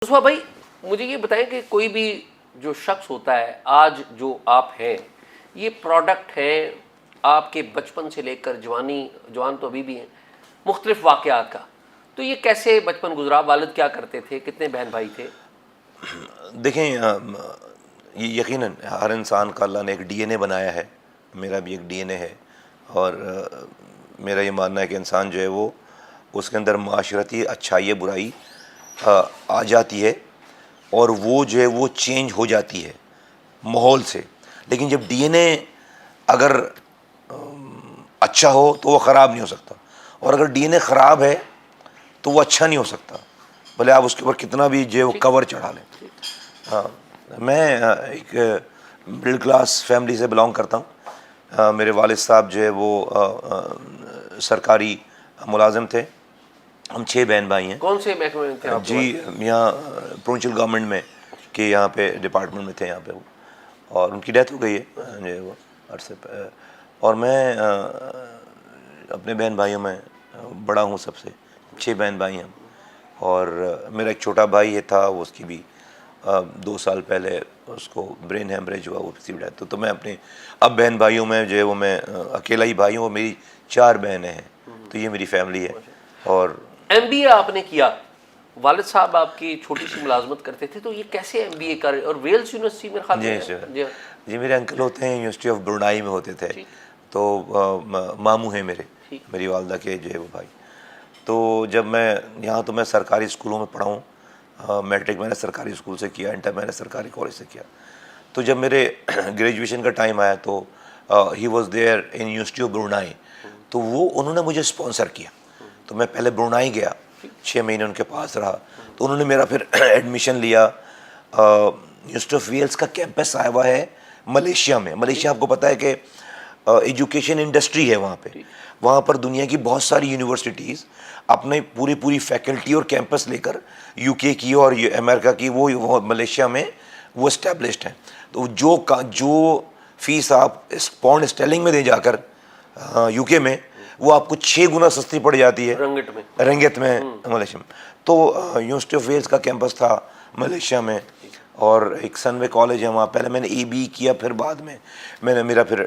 मुस्तफा भाई, मुझे ये बताएं कि कोई भी जो शख्स होता है, आज जो आप हैं, ये प्रोडक्ट है आपके बचपन से लेकर जवान तो अभी भी हैं, मुख्तलिफ वाक़यात का। तो ये कैसे बचपन गुजरा? वालिद क्या करते थे? कितने बहन भाई थे? देखें, ये यकीनन हर इंसान का अल्लाह ने एक डीएनए बनाया है। मेरा भी एक डीएनए है और मेरा ये मानना है कि इंसान जो है वो उसके अंदर माशरती अच्छाई बुराई आ जाती है और वो जो है वो चेंज हो जाती है माहौल से। लेकिन जब डीएनए अगर अच्छा हो तो वो ख़राब नहीं हो सकता, और अगर डीएनए ख़राब है तो वो अच्छा नहीं हो सकता, भले आप उसके ऊपर कितना भी जो है वो कवर चढ़ा लें। हाँ, मैं एक मिडिल क्लास फैमिली से बिलोंग करता हूँ। मेरे वालिद साहब जो है वो सरकारी मुलाजिम थे। हम 6 बहन भाई हैं। कौन से महकमे में थे आपके जी, वालिद? यहाँ प्रोविंशियल गवर्नमेंट में कि यहाँ पे डिपार्टमेंट में थे यहाँ पे वो, और उनकी डेथ हो गई है जो है वो अरसे पे। और मैं अपने बहन भाइयों में बड़ा हूँ सबसे। 6 बहन भाई हैं, और मेरा एक छोटा भाई है था, वो उसकी भी 2 साल पहले उसको ब्रेन हेमरेज हुआ, वो किसी डेथ। तो मैं अपने अब बहन भाइयों में जो है वो मैं अकेला ही भाई हूँ, और मेरी 4 बहनें हैं। तो ये मेरी फैमिली है। और MBA आपने किया, वालिद साहब आपकी छोटी सी मुलाजमत करते थे, तो ये कैसे MBA कर, और वेल्स यूनिवर्सिटी मेरे ख्याल जी में सर, जी जी मेरे अंकल होते हैं यूनिवर्सिटी ऑफ ब्रुनाई में होते थे। ठीक तो मामू हैं ठीक। मेरी वालदा के जो है वो भाई। तो जब मैं यहाँ, तो मैं सरकारी स्कूलों में पढ़ा हूँ। मैट्रिक मैंने सरकारी स्कूल से किया, इंटर मैंने सरकारी कॉलेज से किया। तो जब मेरे ग्रेजुएशन का टाइम आया तो he was there in university of Brunei, तो वो उन्होंने मुझे स्पॉन्सर किया। तो मैं पहले ब्रुनाई गया, 6 महीने उनके पास रहा। तो उन्होंने मेरा फिर एडमिशन लिया। यूनिवर्सिटी ऑफ वेल्स का कैंपस आया हुआ है मलेशिया में। मलेशिया आपको पता है कि एजुकेशन इंडस्ट्री है वहाँ पे। वहाँ पर दुनिया की बहुत सारी यूनिवर्सिटीज़ अपने पूरी फैकल्टी और कैंपस लेकर यूके की और अमेरिका की वो मलेशिया में वो इस्टेब्लिश्ड हैं। तो जो फीस आप इस पाउंड स्टेलिंग में दे जाकर यूके में, वो आपको 6 गुना सस्ती पड़ जाती है रंगत में मलेशिया में। तो यूनिवर्सिटी ऑफ वेल्स का कैंपस था मलेशिया में, और एक सनवे कॉलेज है वहाँ। पहले मैंने EB किया, फिर बाद में मेरा फिर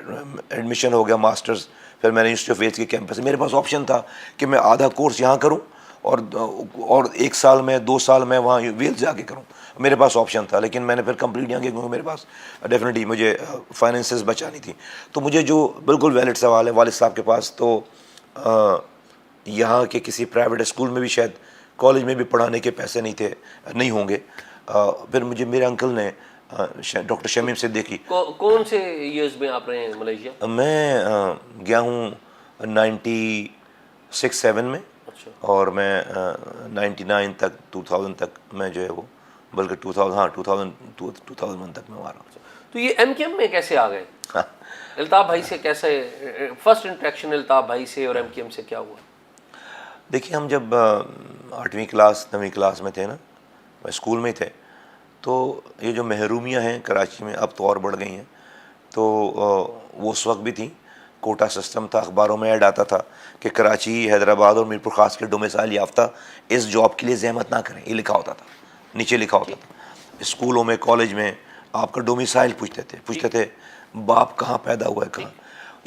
एडमिशन हो गया मास्टर्स। फिर मैंने यूनिवर्सिटी ऑफ वेल्स के कैंपस, मेरे पास ऑप्शन था कि मैं आधा कोर्स यहाँ करूँ और 1 साल में 2 साल में वहाँ वेल्स जाके करूँ। मेरे पास ऑप्शन था, लेकिन मैंने फिर कंप्लीट यहाँ किया क्योंकि मेरे पास डेफिनेटली मुझे फाइनेंसेस बचानी थी। तो मुझे जो बिल्कुल वैलिड सवाल है वालिद साहब के पास, तो यहाँ के किसी प्राइवेट स्कूल में भी, शायद कॉलेज में भी पढ़ाने के पैसे नहीं होंगे। फिर मुझे मेरे अंकल ने डॉक्टर शमीम सिद्दीकी। कौन से ईयर्स में आप रहे हैं मलेशिया? मैं गया हूँ 96-7 में। अच्छा। और मैं 99 तक 2000 तक मैं जो है वो, बल्कि 2001 तक मैं वहाँ रहा। तो ये MKM में कैसे आ गए? अल्ताफ़ भाई से कैसे फर्स्ट इंटरेक्शन अल्ताफ़ भाई से और MKM से क्या हुआ? देखिए, हम जब 8वीं क्लास 9वीं क्लास में थे ना, स्कूल में थे, तो ये जो महरूमियाँ हैं कराची में, अब तो और बढ़ गई हैं। तो वो उस वक्त भी थी, कोटा सिस्टम था, अखबारों में ऐड आता था कि कराची, हैदराबाद और मीरपुर खास के डोमिसाइल याफ्ता इस जॉब के लिए जहमत ना करें, ये लिखा होता था, नीचे लिखा होता था। स्कूलों में, कॉलेज में आपका डोमिसाइल पूछते थे बाप कहाँ पैदा हुआ है, कहाँ।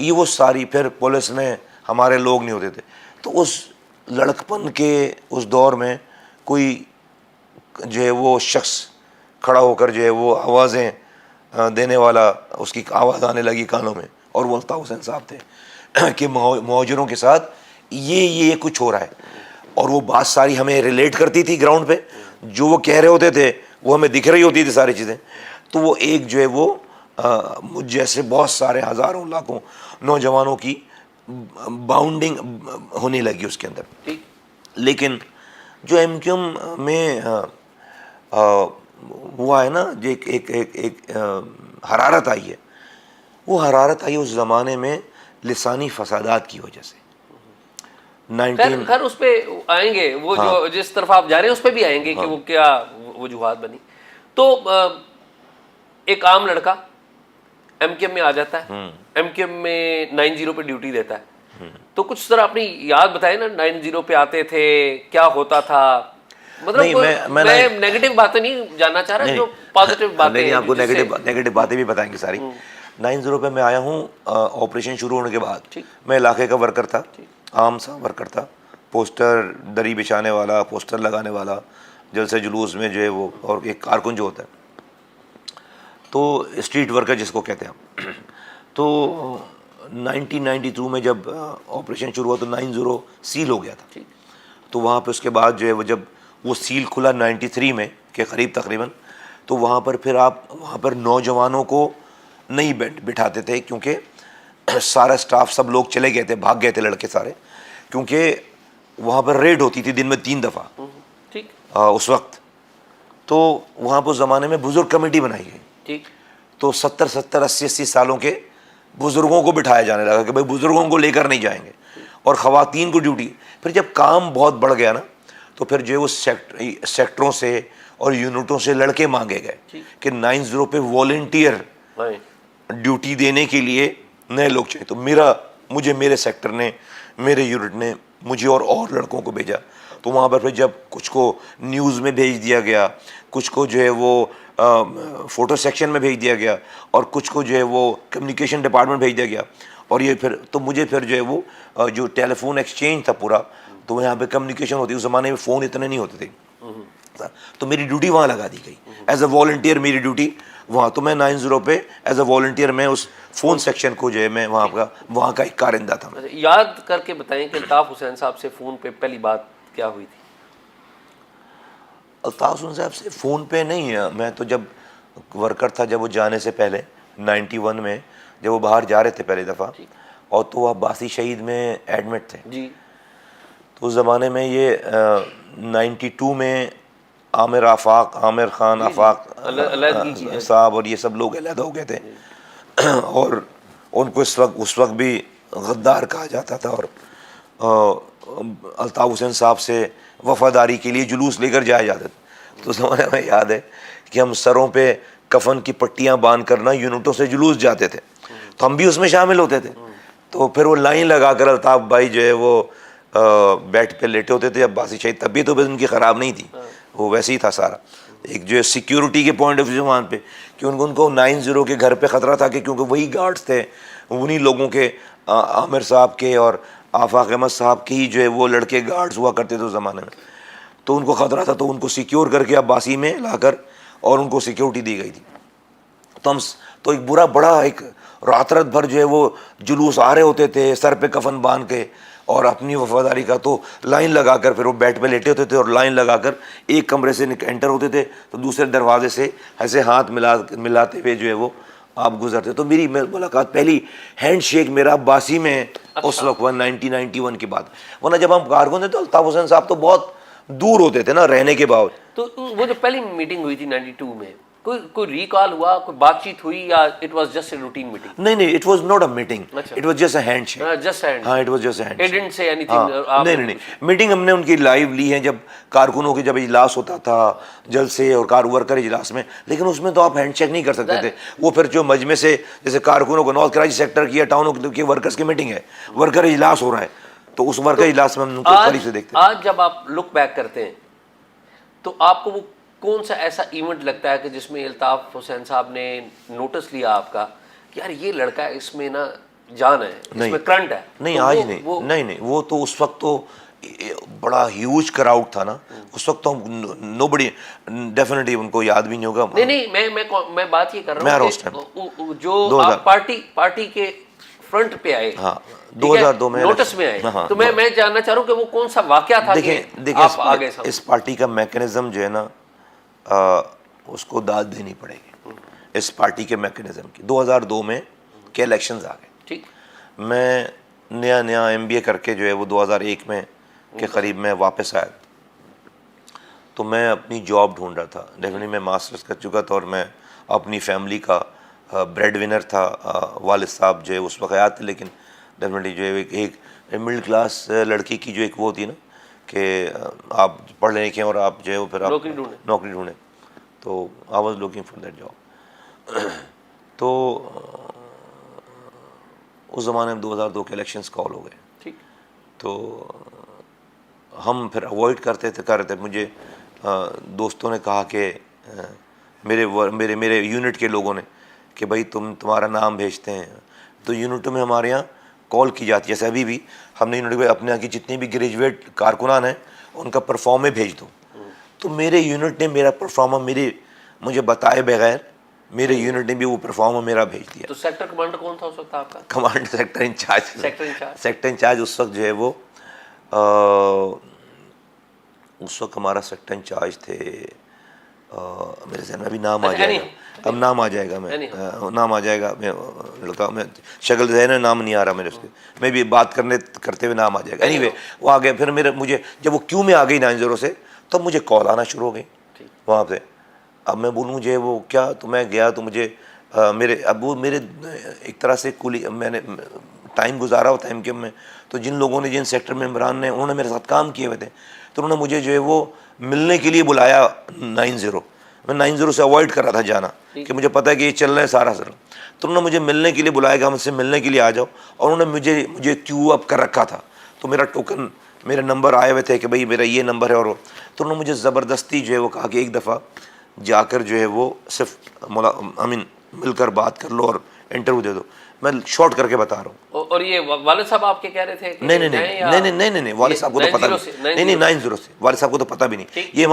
ये वो सारी, फिर पुलिस में हमारे लोग नहीं होते थे। तो उस लड़कपन के उस दौर में कोई जो है वो शख्स खड़ा होकर जो है वो आवाज़ें देने वाला, उसकी आवाज़ आने लगी कानों में, और वो अल्ताफ़ हुसैन साहब थे कि मुहाजिरों के साथ ये कुछ हो रहा है। और वो बात सारी हमें रिलेट करती थी ग्राउंड पे, जो वो कह रहे होते थे वो हमें दिख रही होती थी सारी चीज़ें। तो वो एक जो है वो मुझ जैसे बहुत सारे हज़ारों लाखों नौजवानों की बाउंडिंग होने लगी उसके अंदर। लेकिन जो MKM में हुआ है ना, जो एक हरारत आई है, वो हरारत आई उस ज़माने में लिसानी फसादात की वजह से। खैर उस पर आएंगे, वो हाँ, जो जिस तरफ आप जा रहे हैं उस पर भी आएंगे कि वो क्या वजूहात बनी। तो एक आम लड़का MKM में आ जाता है, MKM में 90 पे ड्यूटी देता है। तो कुछ तरह अपनी याद बताए ना, 90 पे आते थे, क्या होता था? मतलब नहीं, मैं नेगेटिव बातें नहीं जानना चाह रहा, जो पॉजिटिव बातें नहीं, हैं, आपको जिससे- नेगेटिव बातें भी बताएंगे सारी। 9/0 पे मैं आया हूँ ऑपरेशन शुरू होने के बाद। ठीक। मैं इलाके का वर्कर था, आम सा वर्कर था, पोस्टर दरी बिछाने वाला, पोस्टर लगाने वाला, जलसे जुलूस में जो है वो, और एक कारकुन जो होता है, तो स्ट्रीट वर्कर जिसको कहते हैं हम। तो 1992 में जब ऑपरेशन शुरू हुआ तो 9/0 सील हो गया था। ठीक। तो वहाँ पे उसके बाद जो है वो, जब वो सील खुला 93 में के करीब तकरीबन, तो वहाँ पर फिर आप वहाँ पर नौजवानों को नहीं बिठाते थे, क्योंकि सारा स्टाफ सब लोग चले गए थे, भाग गए थे लड़के सारे, क्योंकि वहाँ पर रेड होती थी दिन में 3 दफ़ा ठीक। उस वक्त। तो वहाँ पर उस ज़माने में बुज़ुर्ग कमेटी बनाई गई। ठीक। तो 70 80 सालों के बुज़ुर्गों को बिठाया जाने लगा कि भाई बुज़ुर्गों को लेकर नहीं जाएंगे, और ख़वातीन को ड्यूटी। फिर जब काम बहुत बढ़ गया ना, तो फिर जो है वो सेक्टरों से और यूनिटों से लड़के मांगे गए कि 9/0 पे वॉलंटियर ड्यूटी देने के लिए नए लोग चाहिए। तो मुझे मेरे सेक्टर ने, मेरे यूनिट ने मुझे और लड़कों को भेजा। तो वहाँ पर फिर जब कुछ को न्यूज़ में भेज दिया गया, कुछ को जो है वो फ़ोटो सेक्शन में भेज दिया गया, और कुछ को जो है वो कम्युनिकेशन डिपार्टमेंट भेज दिया गया। और ये फिर तो मुझे फिर जो है वो जो टेलीफोन एक्सचेंज था पूरा, तो यहाँ पे कम्युनिकेशन होती, उस ज़माने में फ़ोन इतने नहीं होते थे, तो मेरी ड्यूटी वहाँ लगा दी गई एज अ वॉलंटियर। मेरी ड्यूटी वहाँ, तो मैं 9/0 पे एज अ वॉलंटियर मैं उस फ़ोन सेक्शन को जो है मैं वहाँ का एक कारिंदा था। याद करके बताएं कि अल्ताफ़ हुसैन साहब से फ़ोन पे पहली बात क्या हुई थी? अल्ताफ़ हुसैन साहब से फ़ोन पे नहीं है, मैं तो जब वर्कर था, जब वो जाने से पहले 91 में जब वो बाहर जा रहे थे पहली दफ़ा, और तो वो अब्बासी शहीद में एडमिट थे जी। तो उस ज़माने में ये 92 में आमिर खान आफाक साहब और ये सब लोग अलग हो गए थे और उनको उस वक्त भी गद्दार कहा जाता था, और अल्ताफ़ हुसैन साहब से वफ़ादारी के लिए जुलूस लेकर जाया जाता था। तो ज़माने में याद है कि हम सरों पे कफन की पट्टियाँ बांध कर ना यूनिटों से जुलूस जाते थे, तो हम भी उसमें शामिल होते थे। तो फिर वो लाइन लगा कर अल्ताफ़ भाई जो है वो बेड पे लेटे होते थे। अब्बासी शहीद तबीयत तो बस उनकी ख़राब नहीं थी, वो वैसे ही था सारा। एक जो है सिक्योरिटी के पॉइंट ऑफ व्यू वहाँ पे, कि उनको 9/0 के घर पे ख़तरा था, कि क्योंकि वही गार्ड्स थे, उन्हीं लोगों के आमिर साहब के और आफाक अहमद साहब के ही जो है वो लड़के गार्ड्स हुआ करते थे उस ज़माने में। तो उनको ख़तरा था, तो उनको सिक्योर करके अब्बासी में लाकर और उनको सिक्योरिटी दी गई थी। तो एक बड़ा एक रात भर जो है वो जुलूस आ रहे होते थे सर पे कफन बांध के, और अपनी वफादारी का तो लाइन लगाकर फिर वो बेड पे लेटे होते थे, और लाइन लगाकर एक कमरे से एंटर होते थे तो दूसरे दरवाजे से ऐसे हाथ मिलाते हुए जो है वो आप गुजरते। तो मेरी मुलाकात पहली हैंड शेक मेरा अब्बासी में उस वक्त हुआ 1991 के बाद। वरना जब हम कारकुन थे तो अल्ताफ़ हुसैन साहब तो बहुत दूर होते थे ना रहने के बाद। तो वो जो पहली मीटिंग हुई थी 92 में, कोई रिकॉल हुआ, कोई बातचीत हुई, या it was just a routine meeting? नहीं, it was not a meeting, it was just a handshake. हाँ, it was just a handshake. He didn't say anything, नहीं, मीटिंग हमने उनकी लाइव ली है जब कारकुनों के जब इजलास होता था जलसे और कार वर्कर इजलास में, लेकिन उसमें तो आप हैंडशेक नहीं कर सकते थे। वो फिर जो मजमे से जैसे कारकुनों को नॉर्थ कराची सेक्टर की या टाउन की वर्कर्स की मीटिंग है, वर्कर इजलास हो रहा है, तो उस वर्कर इजलास में हम उनको करीब से देखते हैं। आज जब आप लुक बैक करते हैं तो आपको वो कौन सा ऐसा इवेंट लगता है कि जिसमें अल्ताफ़ हुसैन साहब ने नोटिस लिया आपका कि यार ये लड़का इसमें ना जान है, इसमें करंट है? नहीं, तो आज नहीं, वो तो उस वक्त तो बड़ा ह्यूज क्राउड था ना उस वक्त, तो नोबडी डेफिनेटली उनको याद भी नहीं होगा। नहीं, मैं बात ये कर रहा हूँ कि जो आप पार्टी के फ्रंट पे आए, हाँ, 2002 में नोटिस में आए, हाँ, तो मैं जानना चाह रहा हूँ कि वो कौन सा वाकया था? देखिए इस पार्टी का मैकेनिज्म जो है ना, उसको दाद देनी पड़ेगी इस पार्टी के मैकेनिज्म की। 2002 में के इलेक्शंस आ गए, ठीक। मैं नया MBA करके जो है वो 2001 में के करीब में वापस आया, तो मैं अपनी जॉब ढूंढ रहा था। डेफिनेटली मैं मास्टर्स कर चुका था और मैं अपनी फैमिली का ब्रेड विनर था। वालिद साहब जो है उस वक्त आए थे, लेकिन डेफिनेटली जो है एक मिडिल क्लास लड़की की जो एक वो होती ना कि आप पढ़ लिखे और आप जो है वो फिर आप नौकरी ढूंढें, तो I was looking for that job. तो उस ज़माने में 2002 के इलेक्शंस कॉल हो गए, ठीक। तो हम फिर अवॉइड कर रहे थे। मुझे दोस्तों ने कहा कि मेरे यूनिट के लोगों ने कि भाई तुम्हारा नाम भेजते हैं। तो यूनिट में हमारे यहाँ कॉल की जाती है, जैसे अभी भी हमने यूनिट में अपने यहाँ की जितनी भी ग्रेजुएट कारकुनान हैं उनका परफॉर्मे भेज दो। तो मेरे यूनिट ने मेरा परफॉर्मा मुझे बताए बगैर मेरे यूनिट ने भी वो परफॉर्मा मेरा भेज दिया। तो सेक्टर कमांडर कौन था उस वक्त आपका? Commander sector in charge. Sector in charge उस वक्त जो है वो उस वक्त हमारा सेक्टर इंचार्ज थे, मेरे जहन में अभी नाम आ जाएगा, अब नाम आ जाएगा, नाम आ जाएगा, मैं शक्ल जहन में नाम नहीं आ रहा मेरे उसके, मैं भी बात करते हुए नाम आ जाएगा। एनीवे वो आ गया, फिर मुझे जब वो क्यू में आ गई 90 से, तब मुझे कॉल आना शुरू हो गई वहाँ से। अब मैं बोलूँ मुझे वो क्या, तो मैं गया तो मुझे मेरे एक तरह से मैंने टाइम गुजारा हो टाइम के में, तो जिन सेक्टर मेम्बरान ने उन्होंने मेरे साथ काम किए हुए थे, तो उन्होंने मुझे जो है वो मिलने के लिए बुलाया 90। मैं 90 से अवॉइड कर रहा था जाना कि मुझे पता है कि ये चल रहा है सारा सर। तो उन्होंने मुझे मिलने के लिए बुलाया कि हमसे मिलने के लिए आ जाओ, और उन्होंने मुझे क्यू अप कर रखा था। तो मेरा टोकन, मेरे नंबर आए हुए थे कि भाई मेरा ये नंबर है, और तो उन्होंने मुझे ज़बरदस्ती जो है वो कहा कि एक दफ़ा जाकर जो है वो सिर्फ मिलकर बात कर लो और इंटरव्यू दे दो। मैं शॉर्ट करके बता रहा हूँ। और ये वालिद साहब आपके कह रहे थे कि नहीं, वालिद साहब को तो पता नहीं, 90 से वालिद साहब को तो पता भी नहीं। ये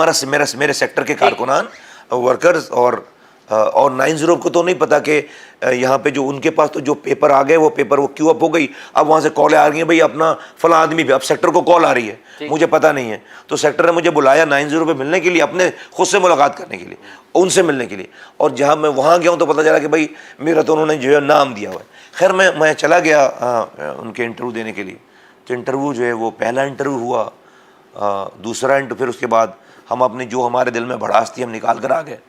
मेरे सेक्टर के कारकुनान वर्कर्स और 90 को तो नहीं पता कि यहाँ पे जो उनके पास तो जो पेपर आ गए, वो पेपर वो क्यू अप हो गई। अब वहाँ से कॉलें आ रही हैं, भाई अपना फला आदमी भी, अब सेक्टर को कॉल आ रही है, मुझे पता नहीं है। तो सेक्टर ने मुझे बुलाया 90 पे मिलने के लिए, अपने खुद से मुलाकात करने के लिए, उनसे मिलने के लिए। और जहाँ मैं वहाँ गया हूँ तो पता चला कि भाई मेरा तो उन्होंने जो है नाम दिया हुआ है। खैर मैं चला गया उनके इंटरव्यू देने के लिए। तो इंटरव्यू जो है वो पहला इंटरव्यू हुआ, दूसरा इंटरव्यू, फिर उसके बाद हम अपनी जो हमारे दिल में भड़ास थी हम निकाल कर आ गए।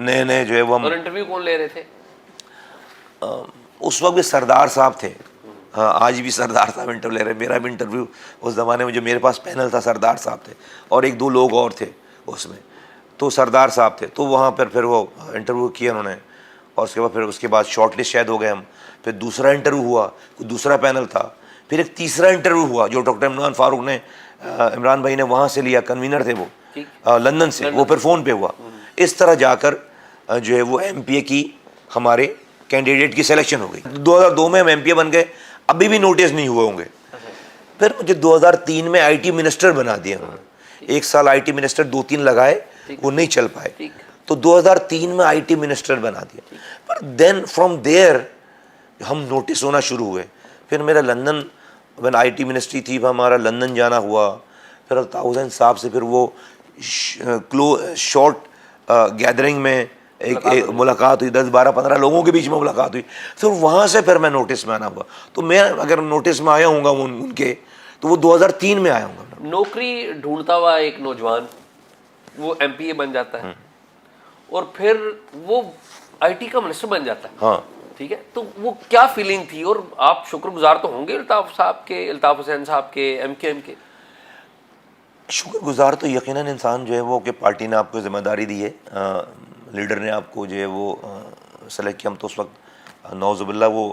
नए जो है वो हम। और इंटरव्यू कौन ले रहे थे? उस वक्त भी सरदार साहब थे, आज भी सरदार साहब इंटरव्यू ले रहे। मेरा भी इंटरव्यू उस ज़माने में जो मेरे पास पैनल था, सरदार साहब थे और 1-2 लोग और थे उसमें, तो सरदार साहब थे। तो वहाँ पर फिर वो इंटरव्यू किया उन्होंने, और उसके बाद शॉर्ट लिस्ट शायद हो गए हम। फिर दूसरा इंटरव्यू हुआ, दूसरा पैनल था। फिर एक तीसरा इंटरव्यू हुआ जो डॉक्टर इमरान फारूक ने, इमरान भाई ने वहाँ से लिया, कन्वीनर थे वो लंदन से, वो फिर फ़ोन पे हुआ। इस तरह जाकर जो है वो MPA की हमारे कैंडिडेट की सिलेक्शन हो गई। 2002 में हम MPA बन गए, अभी भी नोटिस नहीं हुए होंगे। फिर मुझे 2003 में IT मिनिस्टर बना दिया उन्होंने। 1 साल IT मिनिस्टर 2-3 लगाए, वो नहीं चल पाए, तो 2003 में IT मिनिस्टर बना दिया। पर देन फ्रॉम देयर हम नोटिस होना शुरू हुए। फिर मेरा लंदन, व्हेन IT मिनिस्ट्री थी, हमारा लंदन जाना हुआ। फिर अल्ताफ़ हुसैन साहब से फिर वो शॉर्ट गैदरिंग में एक मुलाकात हुई, 10-12-15 लोगों के बीच में मुलाकात हुई। फिर वहाँ से फिर मैं नोटिस में आना हुआ। तो मैं अगर नोटिस में आया हूँगा उनके, तो वो 2003 में आया हूँगा। नौकरी ढूंढता हुआ एक नौजवान वो MPA बन जाता है, और फिर वो IT का मिनिस्टर बन जाता है। हाँ, ठीक है, तो वो क्या फीलिंग थी? और आप शुक्रगुजार तो होंगे अल्ताफ़ हुसैन साहब के, MKM के। शुक्रगुजार तो यकीनन इंसान जो है वो कि पार्टी ने आपको ज़िम्मेदारी दी है, लीडर ने आपको जो है वो सेलेक्ट किया। हम तो उस वक्त नौजुबिल्ला वो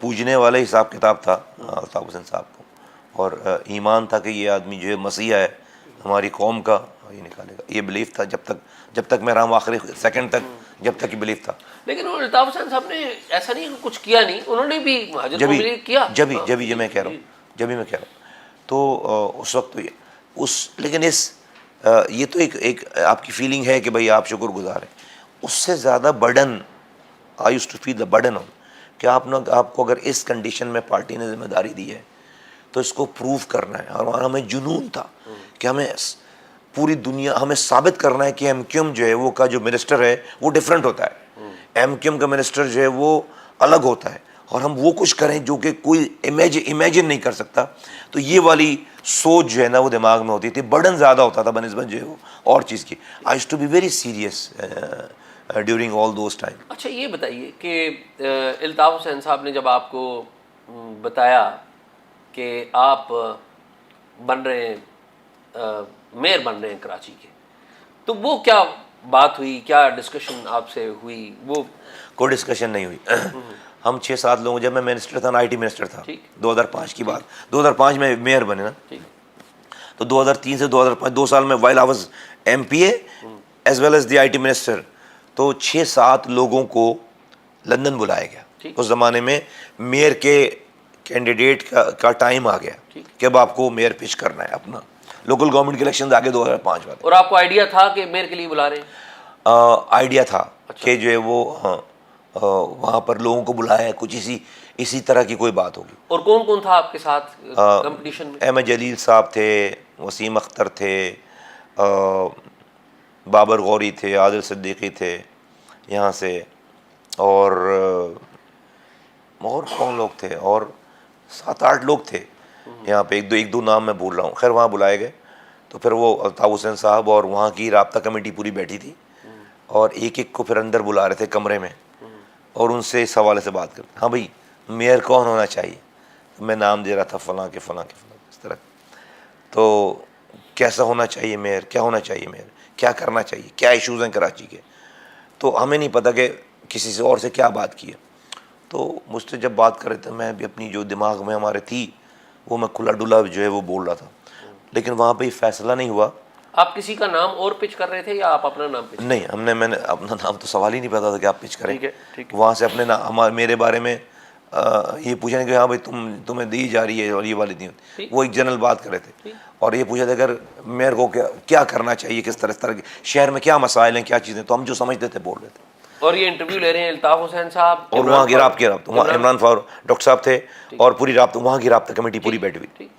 पूजने वाला हिसाब किताब था अल्ताफ़ हुसैन साहब को, और ईमान था कि ये आदमी जो है मसीहा है, हमारी कौम का ये निकालेगा, ये बिलीफ था। जब तक मैं रहा हूँ आखिरी सेकंड तक, जब तक ये बिलीफ था। लेकिन अल्ताफ़ हुसैन साहब ने ऐसा नहीं कुछ किया नहीं, उन्होंने भी किया। जब भी मैं कह रहा हूँ, तो उस वक्त तो ये लेकिन ये तो एक आपकी फीलिंग है कि भाई आप शुक्रगुजार हैं। उससे ज़्यादा burden I used to feel the burden on कि आपको अगर इस कंडीशन में पार्टी ने जिम्मेदारी दी है तो इसको प्रूव करना है। और वहाँ हमें जुनून था कि हमें पूरी दुनिया, हमें साबित करना है कि MKM जो है वो का जो मिनिस्टर है वो डिफरेंट होता है। MKM का मिनिस्टर जो है वो अलग होता है, और हम वो कुछ करें जो कि कोई इमेजिन नहीं कर सकता। तो ये वाली सोच जो है ना वो दिमाग में होती थी। बर्डन ज़्यादा होता था बनिस्बत जो है वो और चीज़ की। I used to be very serious during all those time. अच्छा, ये बताइए कि अल्ताफ़ हुसैन साहब ने जब आपको बताया कि आप बन रहे हैं, मेयर बन रहे हैं कराची के, तो वो क्या बात हुई, क्या डिस्कशन आपसे हुई? वो कोई डिस्कशन नहीं हुई। हम 6-7 लोग, जब मैं मिनिस्टर था ना, IT मिनिस्टर था, 2005 की बात, 2005 में मेयर बने ना, तो 2003 से 2005 2 साल में while I was MPA as well as the IT minister. तो 6-7 लोगों को लंदन बुलाया गया। उस ज़माने में मेयर के कैंडिडेट का टाइम आ गया कि अब आपको मेयर पिच करना है अपना। लोकल गवर्नमेंट के इलेक्शन आगे 2005 वाले। और आपको आइडिया था कि मेयर के लिए बुला रहे हैं? आइडिया था कि जो है वो वहाँ पर लोगों को बुलाया है, कुछ इसी तरह की कोई बात होगी। और कौन कौन था आपके साथ कंपटीशन में? अहमद जलील साहब थे, वसीम अख्तर थे, बाबर गौरी थे, आदिल सिद्दीकी थे यहाँ से, और कौन लोग थे, और 7-8 लोग थे यहाँ पे। एक दो नाम मैं भूल रहा हूँ। खैर वहाँ बुलाए गए तो फिर वो अल्ताफ़ हुसैन साहब और वहाँ की राब्ता कमेटी पूरी बैठी थी और एक एक को फिर अंदर बुला रहे थे कमरे में और उनसे इस हवाले से बात करते, हाँ भाई मेयर कौन होना चाहिए। तो मैं नाम दे रहा था फ़लाँ के फ़लाँ के फ़लाँ इस तरह। तो कैसा होना चाहिए मेयर, क्या होना चाहिए मेयर, क्या करना चाहिए, क्या इश्यूज़ हैं कराची के। तो हमें नहीं पता कि किसी से और से क्या बात की है। तो मुझसे जब बात कर रहे थे, मैं भी अपनी जो दिमाग में हमारे थी वो मैं खुला डुला जो है वो बोल रहा था, लेकिन वहाँ पे फैसला नहीं हुआ। आप किसी का नाम और पिच कर रहे थे या आप अपना नाम पिच? नहीं, मैंने अपना नाम तो सवाल ही नहीं पता था कि आप पिच करें। ठीक है। वहाँ से अपने नाम मेरे बारे में ये पूछने कि हाँ भाई तुम्हें दी जा रही है और ये वाली नहीं। वो एक जनरल बात कर रहे थे और ये पूछा था अगर मेयर को क्या करना चाहिए, किस तरह के शहर में क्या मसाइल हैं, क्या चीज़ें। तो हम जो समझते थे बोल रहे थे। और ये इंटरव्यू ले रहे हैं अल्ताफ़ हुसैन साहब और वहाँ की वहाँ इमरान फारूक डॉक्टर साहब थे और पूरी वहाँ की राब्ता कमेटी पूरी बैठी हुई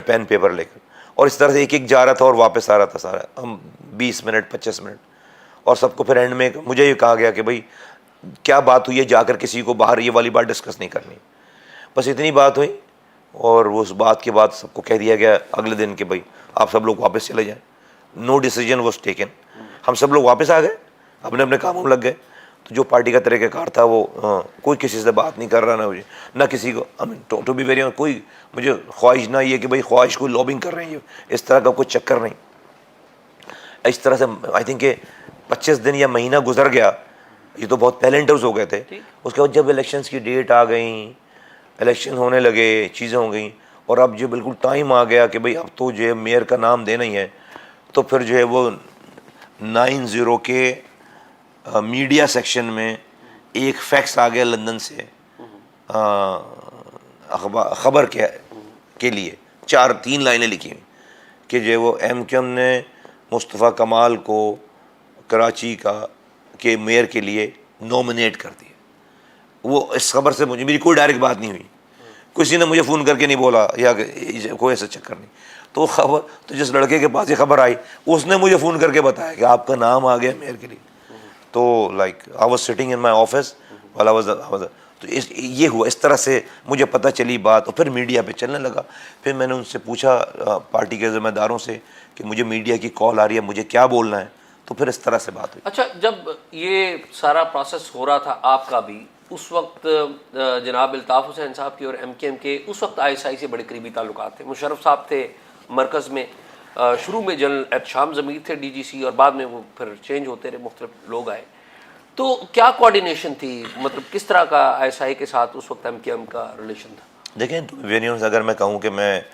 पेन पेपर लेकर। और इस तरह से एक एक जा रहा था और वापस आ रहा था सारा, हम 20 मिनट 25 मिनट। और सबको फिर एंड में मुझे ये कहा गया कि भाई क्या बात हुई है, जाकर किसी को बाहर ये वाली बात डिस्कस नहीं करनी। बस इतनी बात हुई और वो उस बात के बाद सबको कह दिया गया अगले दिन कि भाई आप सब लोग वापस चले जाएं। No decision was taken. हम सब लोग वापस आ गए, अपने अपने कामों में लग गए। तो जो पार्टी का तरीक़ाकार था वो कोई किसी से बात नहीं कर रहा, ना मुझे ना किसी को, I mean to be very, कोई मुझे ख्वाहिश ना ये कि भाई ख्वाहिश कोई लॉबिंग कर रहे हैं, इस तरह का कोई चक्कर नहीं। इस तरह से आई थिंक 25 दिन या महीना गुजर गया। ये तो बहुत पहले इंटर्व्यूज हो गए थे। उसके बाद जब इलेक्शंस की डेट आ गई, इलेक्शन होने लगे, चीज़ें हो गई और अब जो बिल्कुल टाइम आ गया कि भाई अब तो जो है मेयर का नाम देना ही है, तो फिर जो है वो 90 के मीडिया सेक्शन में एक फैक्स आ गया लंदन से खबर के लिए 3 लाइनें लिखी हुई कि जो वो MQM ने मुस्तफ़ा कमाल को कराची के मेयर के लिए नॉमिनेट कर दिया। वो इस खबर से मेरी कोई डायरेक्ट बात नहीं हुई, किसी ने मुझे फ़ोन करके नहीं बोला या कोई ऐसा चक्कर नहीं। तो खबर तो जिस लड़के के पास ये खबर आई उसने मुझे फ़ोन करके बताया कि आपका नाम आ गया मेयर के लिए। तो like I was sitting in my office while I was तो ये हुआ, इस तरह से मुझे पता चली बात और फिर मीडिया पे चलने लगा। फिर मैंने उनसे पूछा पार्टी के ज़िम्मेदारों से कि मुझे मीडिया की कॉल आ रही है, मुझे क्या बोलना है। तो फिर इस तरह से बात हुई। अच्छा, जब ये सारा प्रोसेस हो रहा था आपका भी, उस वक्त जनाब अल्ताफ़ हुसैन साहब की और MKM के उस वक्त ISI से बड़े करीबी ताल्लुकात थे। मुशर्रफ साहब थे मरकज़ में, शुरू में जनरल एहतशाम ज़मीर थे DGC और बाद में वो फिर चेंज होते रहे, मुख्तलिफ लोग आए। तो क्या कोऑर्डिनेशन थी, मतलब किस तरह का ISI के साथ उस वक्त MKM का रिलेशन था? देखें वेन्यूज़, अगर मैं कहूँ कि मैं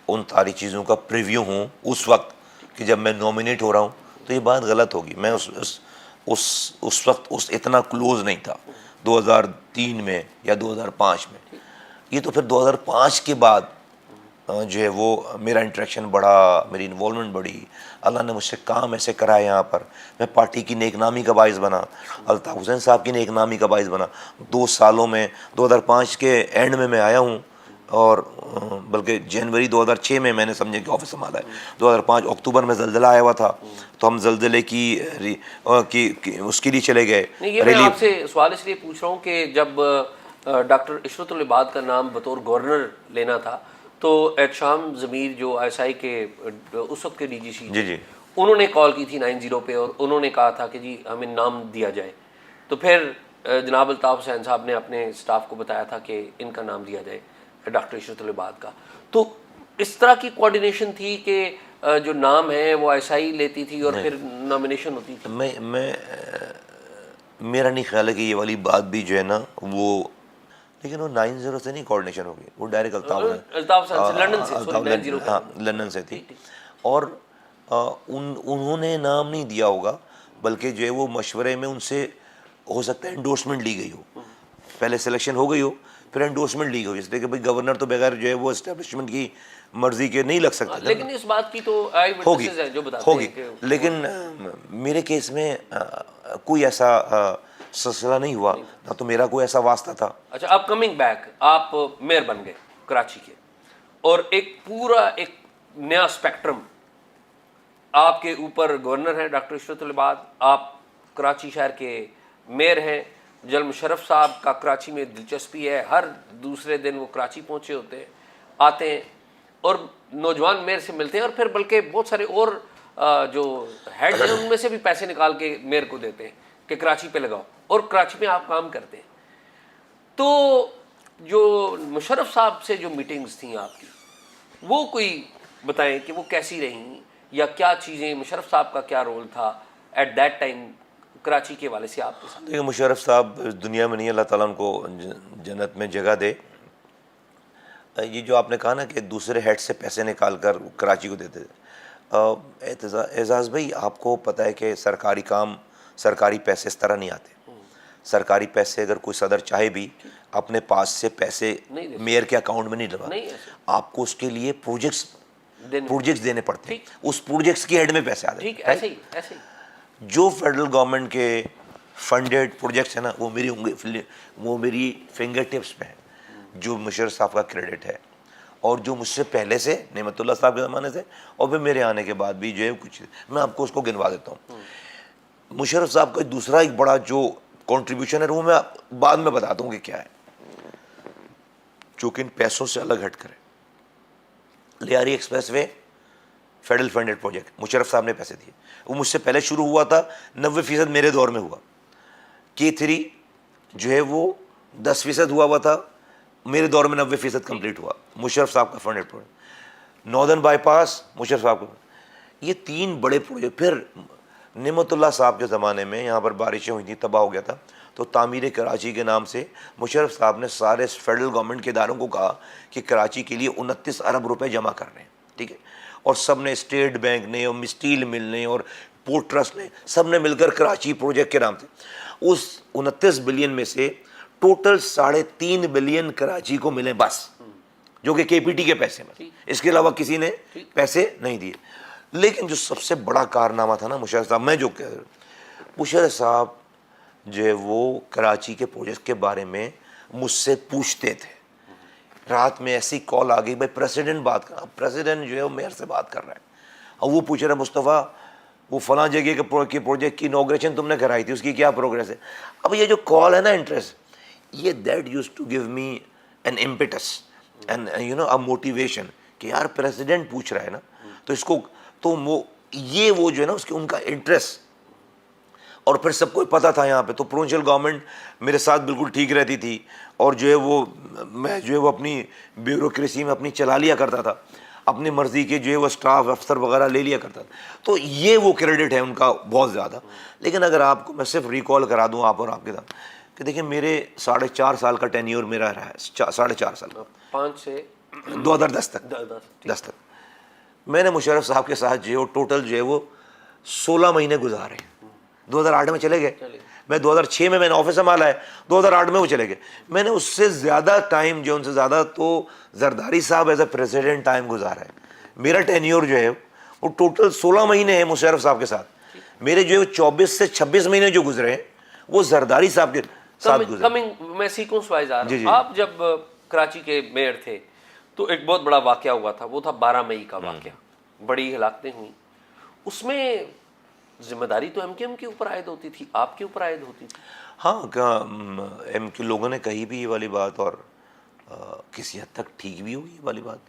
उन सारी चीज़ों का प्रीव्यू हूँ उस वक्त कि जब मैं नॉमिनेट हो रहा हूँ, तो ये बात गलत होगी। मैं उस वक्त इतना क्लोज़ नहीं था 2003 में या 2005 में। ये तो फिर 2005 के बाद जो है वो मेरा इंटरेक्शन बढ़ा, मेरी इन्वॉल्वमेंट बढ़ी। अल्लाह ने मुझसे काम ऐसे कराया यहाँ पर, मैं पार्टी की नेकनामी का बाइस बना, अल्ताफ़ हुसैन साहब की नेकनामी का बाइस बना। 2 सालों में 2005 के एंड में मैं आया हूँ और बल्कि जनवरी 2006 में मैंने समझे कि ऑफिस संभाला है। 2005 अक्टूबर में ज़ल्ज़ला आया हुआ था, तो हम ज़ल्ज़ले की उसके लिए चले गए। नहीं, ये मैं आपसे सवाल इसलिए पूछ रहा हूँ कि जब डॉक्टर इशरतुल इबाद का नाम बतौर गवर्नर लेना था, तो एहतशाम ज़मीर जो ISI के उस वक्त के DGC जी उन्होंने कॉल की थी 90 पे और उन्होंने कहा था कि जी हमें नाम दिया जाए। तो फिर जनाब अल्ताफ़ हुसैन साहब ने अपने स्टाफ को बताया था कि इनका नाम दिया जाए डॉक्टर इशरतुल इबाद का। तो इस तरह की कोऑर्डिनेशन थी कि जो नाम है वो ISI लेती थी और फिर नॉमिनेशन होती थी। मेरा नहीं ख्याल है कि ये वाली बात भी जो है ना वो, लेकिन वो 90 से नहीं कोऑर्डिनेशन होगी, वो डायरेक्ट अल्ताफ़ लंदन से, लंदन से थी। और उन्होंने नाम नहीं दिया होगा, बल्कि जो है वो मशवरे में उनसे हो सकता है एंडोर्समेंट ली गई हो, पहले सिलेक्शन हो गई हो, फिर एंडोर्समेंट ली गई हो, इसलिए कि भाई गवर्नर तो बगैर जो है वो एस्टेब्लिशमेंट की मर्जी के नहीं लग सकते थे ना। लेकिन इस बात की तो आई होगी विटनेसेस हैं जो बताते होगी हैं कि लेकिन मेरे केस में कोई ऐसा सिलसिला नहीं हुआ, ना तो मेरा कोई ऐसा वास्ता था। अच्छा, अब कमिंग बैक, आप मेयर बन गए कराची के, और एक पूरा एक नया स्पेक्ट्रम आपके ऊपर, गवर्नर हैं डॉक्टर इशरतुल इबाद, आप कराची शहर के मेयर हैं, जनरल मुशर्रफ साहब का कराची में दिलचस्पी है, हर दूसरे दिन वो कराची पहुंचे होते हैं, आते हैं और नौजवान मेयर से मिलते हैं, और फिर बल्कि बहुत सारे और जो हेड हैं उनमें से भी पैसे निकाल के मेयर को देते हैं कि कराची पे लगाओ, और कराची में आप काम करते हैं। तो जो मुशर्रफ साहब से जो मीटिंग्स थी आपकी, वो कोई बताएं कि वो कैसी रहीं, या क्या चीज़ें, मुशर्रफ साहब का क्या रोल था एट दैट टाइम कराची के वाले से आपके साथ? देखिए, मुशर्रफ साहब इस दुनिया में नहीं, अल्लाह ताला उनको जन्नत में जगह दे। ये जो आपने कहा ना कि दूसरे हेड से पैसे निकाल कर कराची को देते थे, एजाज़ भाई आपको पता है कि सरकारी काम, सरकारी पैसे इस तरह नहीं आते। सरकारी पैसे अगर कोई सदर चाहे भी अपने पास से पैसे मेयर के अकाउंट में नहीं डलवा, आपको उसके लिए प्रोजेक्ट्स देने पड़ते हैं, उस प्रोजेक्ट्स की हेड में पैसे आते हैं। ठीक, ऐसे ही जो फेडरल गवर्नमेंट के फंडेड प्रोजेक्ट्स है ना, वो मेरी फिंगर टिप्स पे है, जो मुशर्रफ साहब का क्रेडिट है, और जो मुझसे पहले से नेमतुल्लाह साहब के ज़माने से और फिर मेरे आने के बाद भी जो है कुछ, मैं आपको उसको गिनवा देता हूँ। मुशर्रफ साहब का दूसरा एक बड़ा जो कंट्रीब्यूशन है वो मैं बाद में बताता हूँ कि क्या है, जो कि इन पैसों से अलग हट कर है। Lyari express way federal funded project, Musharraf साहब ने पैसे दिए, वो मुझसे पहले शुरू हुआ था, 90% मेरे दौर में हुआ। K3 जो है वो 10% हुआ था, मेरे दौर में 90% कंप्लीट हुआ, मुशर्रफ साहब का funded project. Northern bypass Musharraf साहब का, ये 3 बड़े प्रोजेक्ट। फिर नेमतुल्लाह साहब के ज़माने में यहाँ पर बारिशें हुई थी, तबाह हो गया था, तो तामीर कराची के नाम से मुशर्रफ साहब ने सारे फेडरल गवर्नमेंट के इदारों को कहा कि कराची के लिए 29 अरब रुपए जमा करने हैं, ठीक है। और सब ने, स्टेट बैंक ने और स्टील मिल ने और पोर्ट ट्रस्ट ने, सब ने मिलकर कराची प्रोजेक्ट के नाम से उस 29 बिलियन में से टोटल 3.5 बिलियन कराची को मिले बस, जो कि KPT के पैसे में, इसके अलावा किसी ने पैसे नहीं दिए। लेकिन जो सबसे बड़ा कारनामा था ना मुशर्रफ साहब, मैं जो कह रहा, मुशर्रफ साहब जो है वो कराची के प्रोजेक्ट के बारे में मुझसे पूछते थे। रात में ऐसी कॉल आ गई, भाई प्रेसिडेंट बात कर, प्रेसिडेंट जो है वो मेयर से बात कर रहा है, और वो पूछ रहा है, मुस्तफ़ा वो फलां जगह के प्रोजेक्ट की इनॉग्रेशन तुमने कराई थी, उसकी क्या प्रोग्रेस है। अब ये जो कॉल है ना, इंटरेस्ट, ये that used to give me an impetus and you know a motivation कि यार प्रेसिडेंट पूछ रहा है ना, तो इसको तो वो जो है ना उसके उनका इंटरेस्ट। और फिर सबको पता था यहाँ पे, तो प्रोविंशियल गवर्नमेंट मेरे साथ बिल्कुल ठीक रहती थी, और जो है वो मैं जो है वो अपनी ब्यूरोक्रेसी में अपनी चला लिया करता था, अपनी मर्ज़ी के जो है वो स्टाफ अफसर वगैरह ले लिया करता था। तो ये वो क्रेडिट है उनका बहुत ज़्यादा। लेकिन अगर आपको मैं सिर्फ रिकॉल करा दूँ आप और आपके साथ कि देखिए, मेरे 4.5 साल का टेन्योर मेरा रहा है, 4.5 साल का, 5 से 2010 तक मैंने मुशर्रफ साहब के साथ जो है टोटल जो है वो 16 महीने गुजारे। 2008 में चले गए, मैं 2006 में मैंने ऑफिस संभाला है, 2008 में वो चले गए। मैंने उससे ज़्यादा टाइम, जो उनसे ज़्यादा तो जरदारी साहब एज ए प्रेसिडेंट टाइम गुजारा है। मेरा टेन्योर जो है वो टोटल 16 महीने है मुशर्रफ साहब के साथ। मेरे जो 24 से 26 महीने जो गुजरे हैं वो जरदारी साहब के साथ गुजरे। मैं सीक्वेंस वाइज आ रहा हूं। आप जब कराची के मेयर थे तो एक बहुत बड़ा वाकया हुआ था, वो था 12 मई का वाकया, बड़ी हिलाकतें हुई। उसमें जिम्मेदारी तो MKM के ऊपर आयद होती थी, आपके ऊपर आयद होती थी? हाँ, MK लोगों ने कही भी ये वाली बात, और किसी हद तक ठीक भी हुई ये वाली बात।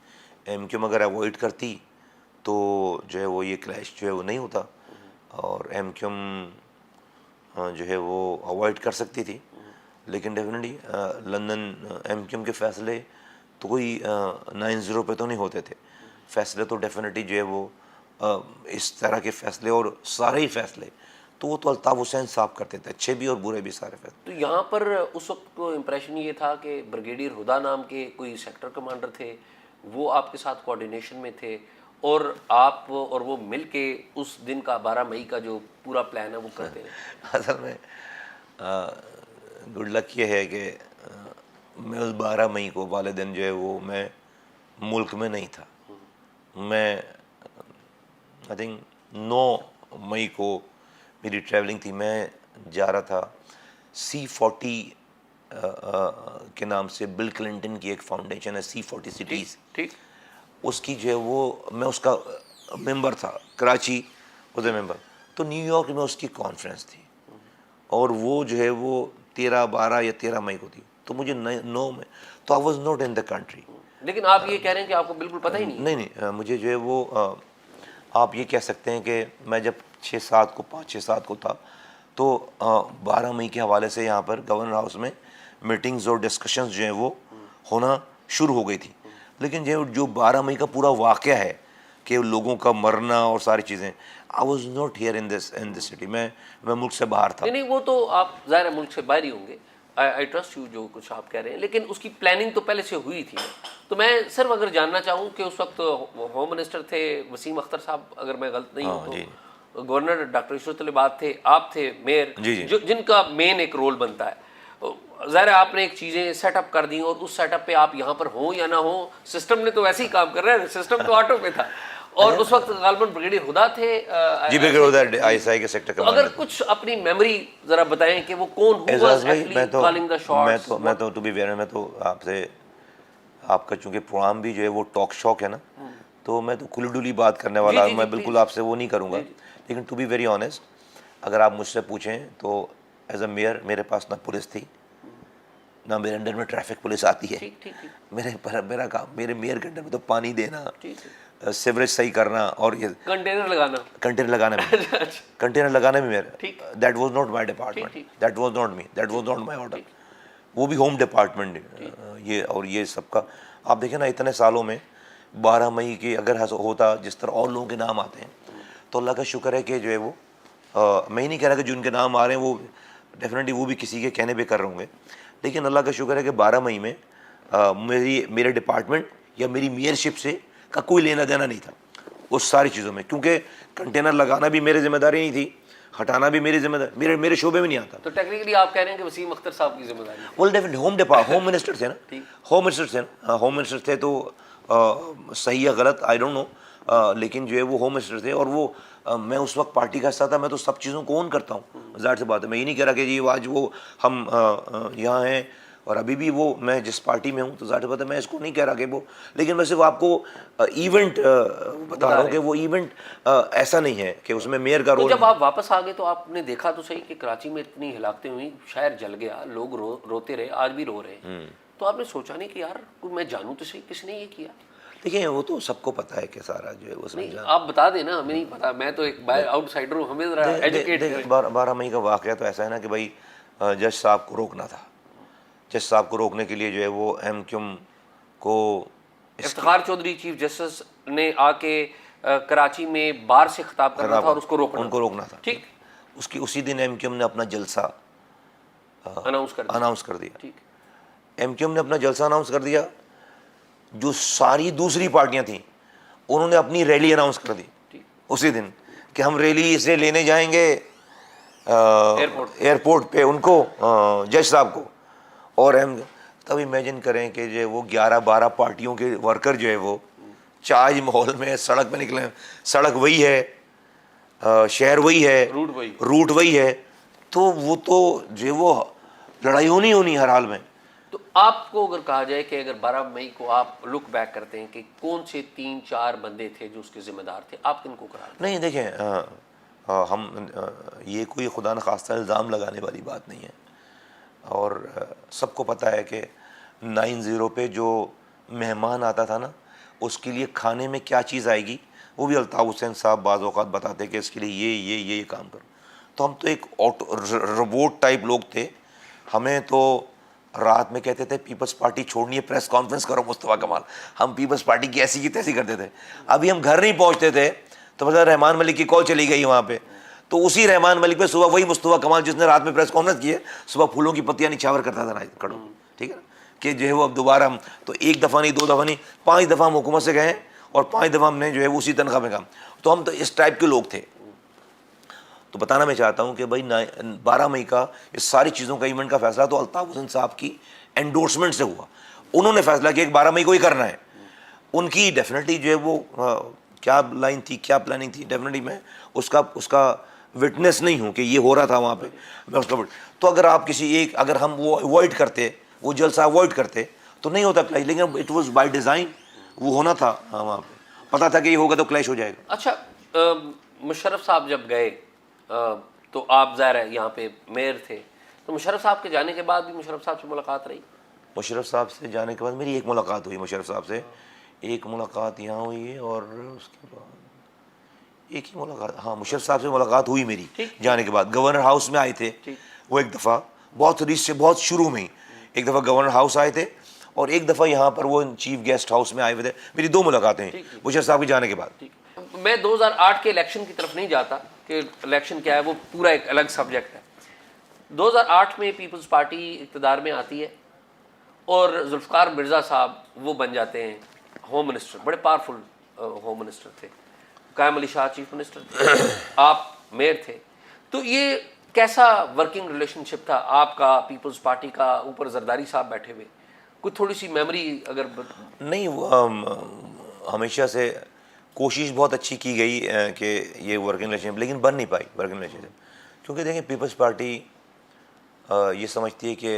MKM अगर अवॉइड करती तो जो है वो ये क्लैश जो है वो नहीं होता, और MKM जो है वो अवॉइड कर सकती थी। लेकिन डेफिनेटली लंदन MKM के फ़ैसले तो कोई 9-0 पे तो नहीं होते थे। फ़ैसले तो डेफिनेटली जो है वो इस तरह के फ़ैसले, और सारे ही फ़ैसले तो वो तो अल्ताफ़ हुसैन साहब करते थे, अच्छे भी और बुरे भी सारे फैसले। तो यहाँ पर उस वक्त को इम्प्रेशन ये था कि ब्रिगेडियर हुदा नाम के कोई सेक्टर कमांडर थे, वो आपके साथ कोऑर्डिनेशन में थे, और आप और वो मिल के उस दिन का 12 मई का जो पूरा प्लान है वो करते हैं? असल में गुड लक ये है कि मैं उस 12 मई को वाले दिन जो है वो मैं मुल्क में नहीं था। मैं आई थिंक 9 मई को मेरी ट्रैवलिंग थी। मैं जा रहा था C40 के नाम से बिल क्लिंटन की एक फाउंडेशन है, C40 सिटीज़, ठीक। उसकी जो है वो मैं उसका मेंबर था, कराची उधर मेंबर। तो न्यूयॉर्क में उसकी कॉन्फ्रेंस थी और वो जो है वो 13, 12 या 13 मई को थी। तो मुझे 9 में, तो I was not in the country. लेकिन आप ये कह रहे हैं कि आपको बिल्कुल पता ही नहीं? नहीं, मुझे जो है वो आप ये कह सकते हैं कि मैं जब 6-7 को 5-6-7 को था तो 12 मई के हवाले से यहाँ पर गवर्नर हाउस में मीटिंग्स और डिस्कशंस जो हैं वो होना शुरू हो गई थी। लेकिन जो 12 मई का पूरा वाक़या है कि लोगों का मरना और सारी चीज़ें, I was not here in this city. मैं मुल्क से बाहर था। नहीं, वो तो आप ज़ाहिर मुल्क से बाहर ही होंगे। आई ट्रस्ट यू जो कुछ आप कह रहे हैं, लेकिन उसकी प्लानिंग तो पहले से हुई थी। तो मैं सिर्फ अगर जानना चाहूँ कि उस वक्त होम मिनिस्टर थे वसीम अख्तर साहब, अगर मैं गलत नहीं हूँ तो गवर्नर डॉक्टर इशरत अली बात थे, आप थे मेयर, जो जिनका मेन एक रोल बनता है। ज़ाहिर आपने एक चीज़ें सेटअप कर दी और उस सेटअप पे आप यहाँ पर हो या ना हो, सिस्टम ने तो वैसे ही काम कर रहा है, सिस्टम तो ऑटो पे था। और उस वक्त गालबन ब्रिगेडियर हुदा थे, जी ब्रिगेडियर हुदा ISI के सेक्टर कमांडर। अगर कुछ अपनी मेमोरी जरा बताएं कि वो कौन मैं तो टू बी वेयर, मैं तो आपसे, आपका चूंकि प्रोग्राम भी जो है वो टॉक शॉक है ना, तो मैं तो खुली डुली बात करने वाला, मैं बिल्कुल आपसे वो नहीं करूँगा। लेकिन टू बी वेरी ऑनेस्ट, अगर आप मुझसे पूछें तो एज अ मेयर मेरे पास ना पुलिस थी, ना मेरे अंडर में ट्रैफिक पुलिस आती है। मेरा काम, मेरे मेयर के अंडर में तो पानी देना, सीवरेज सही करना और ये कंटेनर लगाना भी मेरा, that was not my department, that was not me, that was not my order. वो भी होम डिपार्टमेंट ये, और ये सबका आप देखें ना, इतने सालों में 12 मई के अगर होता जिस तरह और लोगों के नाम आते हैं, तो अल्लाह का शुक्र है कि जो है वो मैं ही नहीं कह रहा कि जो उनके नाम आ रहे हैं वो डेफिनेटली वो भी किसी के कहने पे कर रहे होंगे, लेकिन अल्लाह का शुक्र है कि 12 मई में मेरे डिपार्टमेंट या मेरी मेयरशिप से का कोई लेना देना नहीं था उस सारी चीज़ों में, क्योंकि कंटेनर लगाना भी मेरी जिम्मेदारी नहीं थी, हटाना भी मेरी जिम्मेदारी, मेरे शोबे में नहीं आता। तो टेक्निकली आप कह रहे हैं कि वसीम अख्तर साहब की जिम्मेदारी? वेल डेफिनेटली होम मिनिस्टर थे ना, होम मिनिस्टर थे तो सही या गलत आई डोंट नो, लेकिन जो है वो होम मिनिस्टर थे और वो मैं उस वक्त पार्टी का हिस्सा था। मैं तो सब चीज़ों को ओन करता हूँ, ज़ाहिर सी बात है। मैं ये नहीं कह रहा कि जी आज वो हम यहाँ हैं और अभी भी वो मैं जिस पार्टी में हूँ, तो ज़ाहिर सी बात है मैं इसको नहीं कह रहा कि वो, लेकिन मैं सिर्फ आपको इवेंट बता रहा हूँ कि वो इवेंट ऐसा नहीं है कि उसमें मेयर का रोल। जब आप वापस आ गए तो आपने देखा तो सही कि कराची में इतनी हिलाकतें हुई, शहर जल गया, लोग रोते रहे, आज भी रो रहे हैं, तो आपने सोचा नहीं कि यार मैं जानूँ तो सही किसने ये किया? देखिए वो तो सबको पता है कि सारा जो है उसमें, आप बता देना, हमें नहीं पता, मैं तो एक आउटसाइडर हूँ, हमें जरा एजुकेट करें। 12 मई का वाक़या तो ऐसा है ना कि भाई जज साहब को रोकना था, जज साहब को रोकने के लिए जो है वो MQM को इफ्तिखार चौधरी चीफ जस्टिस ने आके कराची में बार से खिताब करना था और उसको रोकना था। ठीक, उसकी उसी दिन MQM ने अपना जलसा अनाउंस कर दिया। ठीक, MQM ने अपना जलसा अनाउंस कर दिया, जो सारी दूसरी पार्टियां थी उन्होंने अपनी रैली अनाउंस कर दी उसी दिन कि हम रैली से लेने जाएंगे एयरपोर्ट पे उनको, जज साहब को। और हम तब इमेजिन करें कि जो वो 11-12 पार्टियों के वर्कर जो है वो चार्ज माहौल में सड़क पे निकले, सड़क वही है, शहर वही है, रूट वही है, तो वो तो जो वो लड़ाई होनी हर हाल में। तो आपको अगर कहा जाए कि अगर 12 मई को आप लुक बैक करते हैं कि कौन से 3-4 बंदे थे जो उसके जिम्मेदार थे, आप किनको करार? नहीं देखें, हम ये कोई खुदा न खास्ता इल्ज़ाम लगाने वाली बात नहीं है, और सबको पता है कि 9-0 पे जो मेहमान आता था ना, उसके लिए खाने में क्या चीज़ आएगी वो भी अल्ताफ़ हुसैन साहब बाज़ औक़ात बताते कि इसके लिए ये काम करो। तो हम तो एक रोबोट टाइप लोग थे। हमें तो रात में कहते थे पीपल्स पार्टी छोड़नी है, प्रेस कॉन्फ्रेंस करो मुस्तफ़ा कमाल, हम पीपल्स पार्टी की ऐसी की तैसी करते थे। अभी हम घर नहीं पहुंचते थे तो मतलब रहमान मलिक की कॉल चली गई वहाँ पे, तो उसी रहमान मलिक पे सुबह वही मुस्तफ़ा कमाल जिसने रात में प्रेस कॉन्फ्रेंस की है, सुबह फूलों की पत्तियाँ निछावर करता था कड़ो, ठीक है ना, कि जो है वो अब दोबारा हम तो 1 दफ़ा नहीं 2 दफ़ा नहीं 5 दफ़ा हम हुकूमत से गए और 5 दफ़ा हमने जो है वो उसी तनख्वाह में काम, तो हम तो इस टाइप के लोग थे। तो बताना मैं चाहता हूँ कि भाई 12 मई का इस सारी चीज़ों का इवेंट का फैसला तो अल्ताफ़ हुसैन साहब की एंडोर्समेंट से हुआ। उन्होंने फैसला किया कि 12 मई को ही करना है। उनकी डेफिनेटली जो है वो क्या लाइन थी, क्या प्लानिंग थी, डेफिनेटली मैं उसका विटनेस नहीं हूँ कि ये हो रहा था वहाँ पे, मैं उसका तो अगर आप किसी एक, अगर हम वो अवॉइड करते, वो जलसा अवॉइड करते तो नहीं होता क्लैश, लेकिन इट वाज बाय डिज़ाइन, वो होना था। हाँ, वहाँ पे पता था कि ये होगा तो क्लैश हो जाएगा। अच्छा, मुशर्रफ साहब जब गए तो आप ज़ाहिर है यहाँ पे मेयर थे, तो मुशर्रफ साहब के जाने के बाद भी मुशर्रफ साहब से मुलाकात रही? मुशर्रफ साहब से जाने के बाद मेरी एक मुलाकात हुई मुशर्रफ साहब से, एक मुलाकात यहाँ हुई है और उसके बाद एक ही मुलाकात, हाँ मुशर्रफ साहब से मुलाकात हुई मेरी जाने के बाद। गवर्नर हाउस में आए थे वो एक दफ़ा, बहुत शुरू में ही एक दफ़ा गवर्नर हाउस आए थे और एक दफ़ा यहाँ पर वो चीफ गेस्ट हाउस में आए हुए थे। मेरी 2 मुलाकातें हैं मुशर्रफ साहब के जाने के बाद। मैं 2008 के इलेक्शन की तरफ नहीं जाता कि इलेक्शन क्या है, वो पूरा एक अलग सब्जेक्ट है। 2008 में पीपल्स पार्टी इक़्तिदार में आती है और जुल्फ़िकार मिर्ज़ा साहब वो बन जाते हैं होम मिनिस्टर, बड़े पावरफुल होम मिनिस्टर थे। कायम अली शाह चीफ मिनिस्टर थे, आप मेयर थे। तो ये कैसा वर्किंग रिलेशनशिप था आपका पीपल्स पार्टी का? ऊपर जरदारी साहब बैठे हुए, कोई थोड़ी सी मेमोरी अगर नहीं, हमेशा से कोशिश बहुत अच्छी की गई कि ये वर्किंग रिलेशनशिप, लेकिन बन नहीं पाई वर्किंग रिलेशनशिप, क्योंकि देखिए पीपल्स पार्टी ये समझती है कि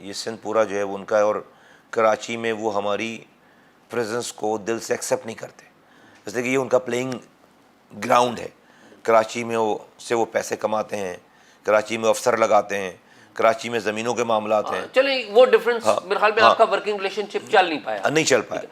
ये सिंध पूरा जो है वो उनका है और कराची में वो हमारी प्रेजेंस को दिल से एक्सेप्ट नहीं करते, इसलिए कि ये उनका प्लेइंग ग्राउंड है। कराची में वो पैसे कमाते हैं, कराची में अफसर लगाते हैं, कराची में ज़मीनों के मामलात हैं। चलें वो डिफरेंस मेरे ख्याल में आपका वर्किंग रिलेशनशिप चल नहीं पाया, नहीं चल पाया।